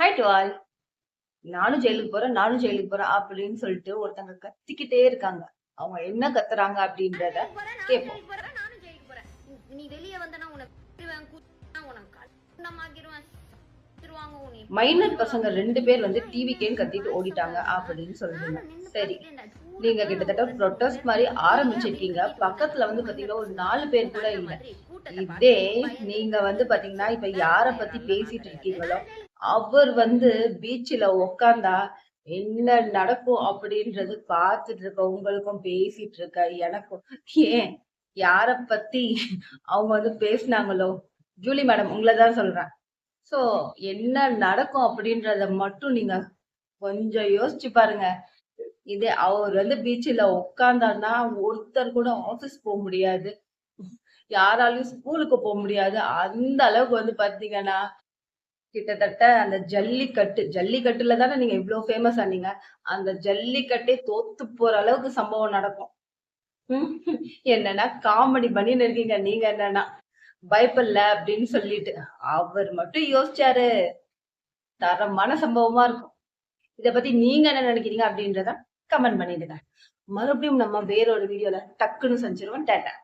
High to all. நானும் ஜெயிலுக்கு போறேன், நானும் ஜெயிலுக்கு போறேன் அப்படின்னு சொல்லிட்டு ஒருத்தங்க கத்திக்கிட்டே இருக்காங்க. அவங்க என்ன கத்துறாங்க அப்படின்றத கேட்போம். நீ வெளிய வந்தனா உனக்கு மைனர் பசங்க 2 பேர் வந்து டிவிக்கேன்னு கத்திட்டு ஓடிட்டாங்க அப்படின்னு சொல்றீங்க. சரி, நீங்க கிட்டத்தட்ட ப்ரொட்டஸ்ட் மாதிரி ஆரம்பிச்சிருக்கீங்க. பக்கத்துல வந்து பாத்தீங்கன்னா ஒரு 4 பேர் கூட இல்ல. இதே நீங்க வந்து பாத்தீங்கன்னா இப்ப யார பத்தி பேசிட்டு இருக்கீங்களோ அவர் வந்து பீச்ல உக்காந்தா என்ன நடக்கும் அப்படின்றது பார்த்துட்டு இருக்க உங்களுக்கும் பேசிட்டு இருக்க எனக்கும் ஏன் யார பத்தி அவங்க வந்து பேசினாங்களோ ஜூலி மேடம் உங்களதான் சொல்றேன். சோ என்ன நடக்கும் அப்படின்றத மட்டும் நீங்க கொஞ்சம் யோசிச்சு பாருங்க. இதே அவர் வந்து பீச்ல உட்கார்ந்தாருன்னா ஒருத்தர் கூட ஆபீஸ் போக முடியாது, யாராலையும் ஸ்கூலுக்கு போக முடியாது. அந்த அளவுக்கு வந்து பாத்தீங்கன்னா கிட்டத்தட்ட அந்த ஜல்லிக்கட்டுல தானே நீங்க இவ்ளோ ஃபேமஸ் ஆனீங்க. அந்த ஜல்லிக்கட்டே தோத்து போற அளவுக்கு சம்பவம் நடக்கும். ம். என்னன்னா காமெடி பண்ணின்னு இருக்கீங்க நீங்க என்னன்னா. பயப்படல அப்படின்னு சொல்லிட்டு. அவர் மட்டும் யோசிச்சாரு. தரமான சம்பவமா இருக்கும். இத பத்தி நீங்க என்ன நினைக்கிறீங்க அப்படின்றத கமெண்ட் பண்ணிடுங்க. மறுபடியும் நம்ம வேற ஒரு வீடியோல டக்குன்னு சந்திச்சிருவோம். டாட்டா.